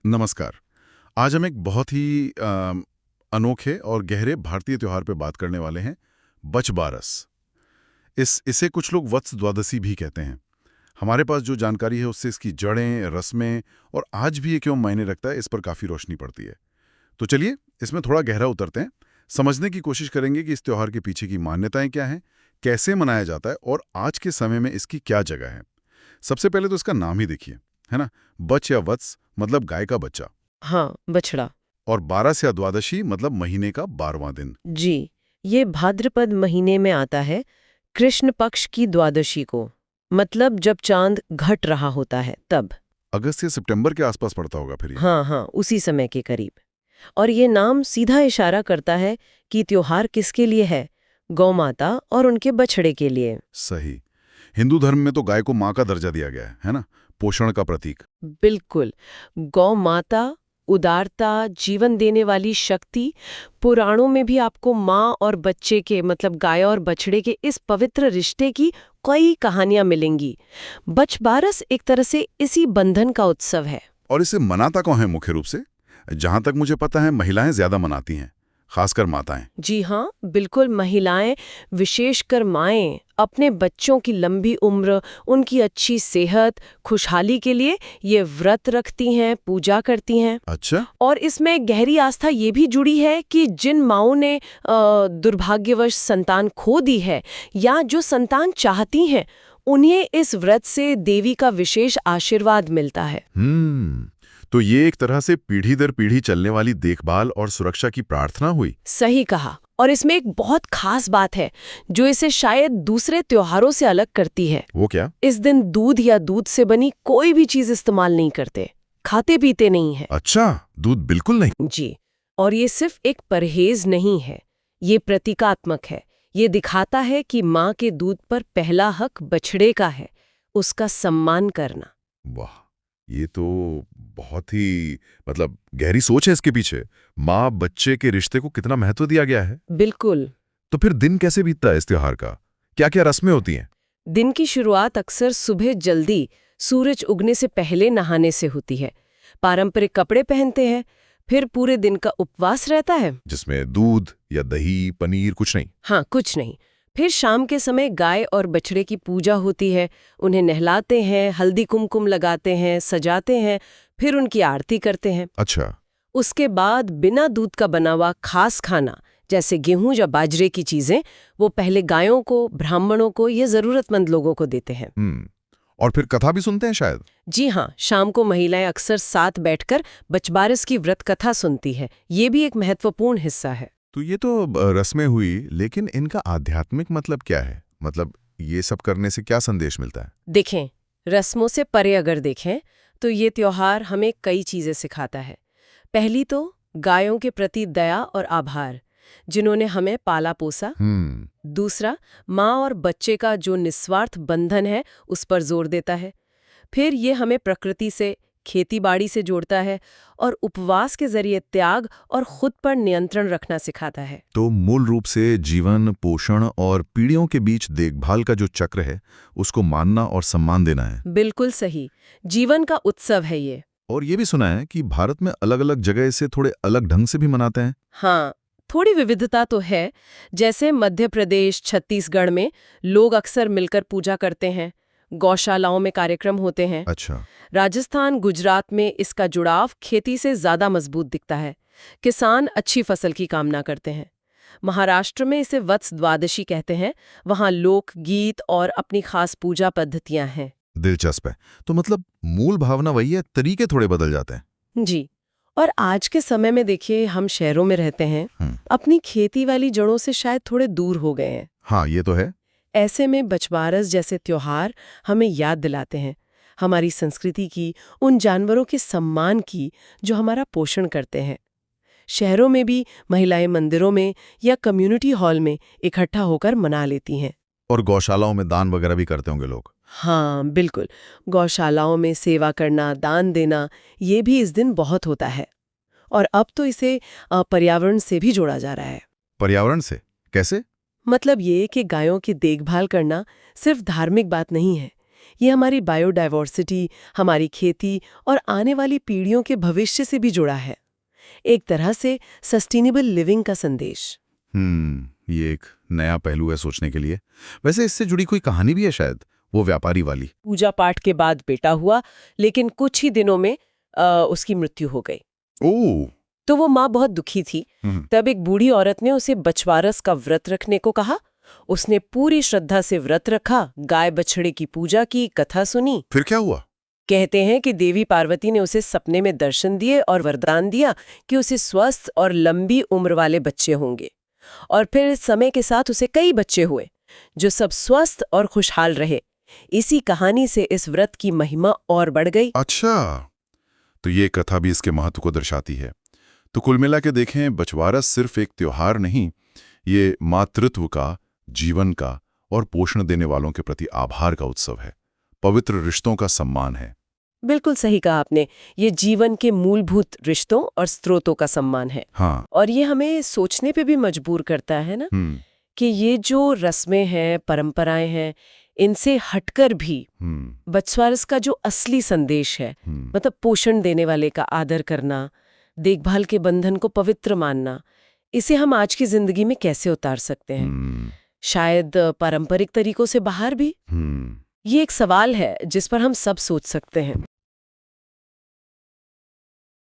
नमस्कार। आज हम एक बहुत ही अनोखे और गहरे भारतीय त्योहार पे बात करने वाले हैं, बच बारस। इसे कुछ लोग वत्स द्वादशी भी कहते हैं। हमारे पास जो जानकारी है उससे इसकी जड़ें, रस्में और आज भी ये क्यों मायने रखता है, इस पर काफ़ी रोशनी पड़ती है। तो चलिए, इसमें थोड़ा गहरा उतरते हैं, समझने की कोशिश करेंगे कि इस त्योहार के पीछे की मान्यताएं क्या हैं, कैसे मनाया जाता है और आज के समय में इसकी क्या जगह है। सबसे पहले तो इसका नाम ही देखिए, है ना? बच या वत्स मतलब गाय का बच्चा। हाँ, बछड़ा। और 12 या द्वादशी मतलब महीने का 12वां दिन। जी, ये भाद्रपद महीने में आता है, कृष्ण पक्ष की द्वादशी को। मतलब जब चांद घट रहा होता है तब। अगस्त से सितंबर के आसपास पड़ता होगा फिर ये। हाँ हाँ, उसी समय के करीब। और ये नाम सीधा इशारा करता है कि त्योहार किसके लिए है, गौ माता और उनके बछड़े के लिए। सही। हिंदू धर्म में तो गाय को माँ का दर्जा दिया गया है ना? पोषण का प्रतीक। बिल्कुल। गौ माता, उदारता, जीवन देने वाली शक्ति। पुराणों में भी आपको माँ और बच्चे के मतलब गाय और बछड़े के इस पवित्र रिश्ते की कई कहानियां मिलेंगी। बछबारस एक तरह से इसी बंधन का उत्सव है। और इसे मनाता कौन है मुख्य रूप से? जहां तक मुझे पता है महिलाएं ज्यादा मनाती हैं, खासकर माताएं। जी हाँ, बिल्कुल। महिलाएं, विशेषकर माएं, अपने बच्चों की लंबी उम्र, उनकी अच्छी सेहत, खुशहाली के लिए ये व्रत रखती हैं, पूजा करती हैं। अच्छा। और इसमें गहरी आस्था ये भी जुड़ी है कि जिन माँओं ने दुर्भाग्यवश संतान खो दी है या जो संतान चाहती हैं, उन्हें इस व्रत से देवी का विशेष आशीर्वाद मिलता है। तो ये एक तरह से पीढ़ी दर पीढ़ी चलने वाली देखभाल और सुरक्षा की प्रार्थना हुई। सही कहा। और इसमें एक बहुत खास बात है जो इसे शायद दूसरे त्योहारों से अलग करती है। वो क्या? इस दिन दूध या दूध से बनी कोई भी चीज इस्तेमाल नहीं करते, खाते पीते नहीं है। अच्छा, दूध बिल्कुल नहीं। जी। और ये सिर्फ एक परहेज नहीं है, ये प्रतीकात्मक है। ये दिखाता है कि माँ के दूध पर पहला हक बछड़े का है, उसका सम्मान करना। वाह, ये तो बहुत ही मतलब गहरी सोच है इसके पीछे। माँ बच्चे के रिश्ते को कितना महत्व दिया गया है। बिल्कुल। तो फिर दिन कैसे बीतता है इस त्योहार का? क्या क्या रस्में होती हैं? दिन की शुरुआत अक्सर सुबह जल्दी, सूरज उगने से पहले नहाने से होती है। पारंपरिक कपड़े पहनते हैं, फिर पूरे दिन का उपवास रहता है। जिसमें दूध या दही, पनीर कुछ नहीं। हाँ, कुछ नहीं। फिर शाम के समय गाय और बछड़े की पूजा होती है। उन्हें नहलाते हैं, हल्दी कुमकुम लगाते हैं, सजाते हैं, फिर उनकी आरती करते हैं। अच्छा। उसके बाद बिना दूध का बना हुआ खास खाना, जैसे गेहूं या बाजरे की चीजें, वो पहले गायों को, ब्राह्मणों को या जरूरतमंद लोगों को देते हैं। और फिर कथा भी सुनते हैं शायद। जी हाँ, शाम को महिलाएं अक्सर साथ बैठकर बचबारस की व्रत कथा सुनती है। ये भी एक महत्वपूर्ण हिस्सा है। तो ये तो रस्में हुई, लेकिन इनका आध्यात्मिक मतलब क्या है? मतलब ये सब करने से क्या संदेश मिलता है? देखें, रस्मों से परे अगर देखें तो ये त्योहार हमें कई चीजें सिखाता है। पहली तो गायों के प्रति दया और आभार, जिन्होंने हमें पाला पोसा। दूसरा, माँ और बच्चे का जो निस्वार्थ बंधन है, उस पर जोर देता है। फिर ये हमें प्रकृति से, खेती बाड़ी से जोड़ता है और उपवास के जरिए त्याग और खुद पर नियंत्रण रखना सिखाता है। तो मूल रूप से जीवन, पोषण और पीढ़ियों के बीच देखभाल का जो चक्र है, उसको मानना और सम्मान देना है। बिल्कुल सही। जीवन का उत्सव है ये। और ये भी सुना है कि भारत में अलग-अलग जगह इसे थोड़े अलग ढंग से भी मनाते हैं। हाँ, थोड़ी विविधता तो है। जैसे मध्य प्रदेश, छत्तीसगढ़ में लोग अक्सर मिलकर पूजा करते हैं, गौशालाओं में कार्यक्रम होते हैं। अच्छा। राजस्थान, गुजरात में इसका जुड़ाव खेती से ज्यादा मजबूत दिखता है। किसान अच्छी फसल की कामना करते हैं। महाराष्ट्र में इसे वत्स द्वादशी कहते हैं। वहाँ लोक गीत और अपनी खास पूजा पद्धतियां हैं। दिलचस्प है। तो मतलब मूल भावना वही है, तरीके थोड़े बदल जाते हैं। जी। और आज के समय में देखिए, हम शहरों में रहते हैं, हम्म। अपनी खेती वाली जड़ों से शायद थोड़े दूर हो गए हैं। हाँ, ये तो है। ऐसे में बछबारस जैसे त्योहार हमें याद दिलाते हैं हमारी संस्कृति की, उन जानवरों के सम्मान की जो हमारा पोषण करते हैं। शहरों में भी महिलाएं मंदिरों में या कम्युनिटी हॉल में इकट्ठा होकर मना लेती हैं। और गौशालाओं में दान वगैरह भी करते होंगे लोग। हाँ, बिल्कुल। गौशालाओं में सेवा करना, दान देना, ये भी इस दिन बहुत होता है। और अब तो इसे पर्यावरण से भी जोड़ा जा रहा है। पर्यावरण से कैसे? मतलब ये कि गायों की देखभाल करना सिर्फ धार्मिक बात नहीं है, ये हमारी बायोडायवर्सिटी, हमारी खेती और आने वाली पीढ़ियों के भविष्य से भी जुड़ा है। एक तरह से सस्टेनेबल लिविंग का संदेश। ये एक नया पहलू है सोचने के लिए। वैसे इससे जुड़ी कोई कहानी भी है शायद, वो व्यापारी वाली। पूजा पाठ के बाद बेटा हुआ, लेकिन कुछ ही दिनों में उसकी मृत्यु हो गई। ओह। तो वो माँ बहुत दुखी थी। तब एक बूढ़ी औरत ने उसे बछवारस का व्रत रखने को कहा। उसने पूरी श्रद्धा से व्रत रखा, गाय बछड़े की पूजा की, कथा सुनी। फिर क्या हुआ? कहते हैं कि देवी पार्वती ने उसे सपने में दर्शन दिए और वरदान दिया कि उसे स्वस्थ और लंबी उम्र वाले बच्चे होंगे। और फिर समय के साथ उसे कई बच्चे हुए, जो सब स्वस्थ और खुशहाल रहे। इसी कहानी से इस व्रत की महिमा और बढ़ गई। अच्छा, तो ये कथा भी इसके महत्व को दर्शाती है। तो कुल मिला के देखें, बछवारस सिर्फ एक त्योहार नहीं, ये मातृत्व का, जीवन का और पोषण देने वालों के प्रति आभार का उत्सव है, पवित्र रिश्तों का सम्मान है। बिल्कुल सही कहा आपने। ये जीवन के मूलभूत रिश्तों और स्रोतों का सम्मान है। हाँ। और ये हमें सोचने पे भी मजबूर करता है ना, कि ये जो रस्में हैं, परंपराएं हैं, इनसे हटकर भी बछवारस का जो असली संदेश है, मतलब पोषण देने वाले का आदर करना, देखभाल के बंधन को पवित्र मानना, इसे हम आज की जिंदगी में कैसे उतार सकते हैं? शायद पारंपरिक तरीकों से बाहर भी। ये एक सवाल है जिस पर हम सब सोच सकते हैं।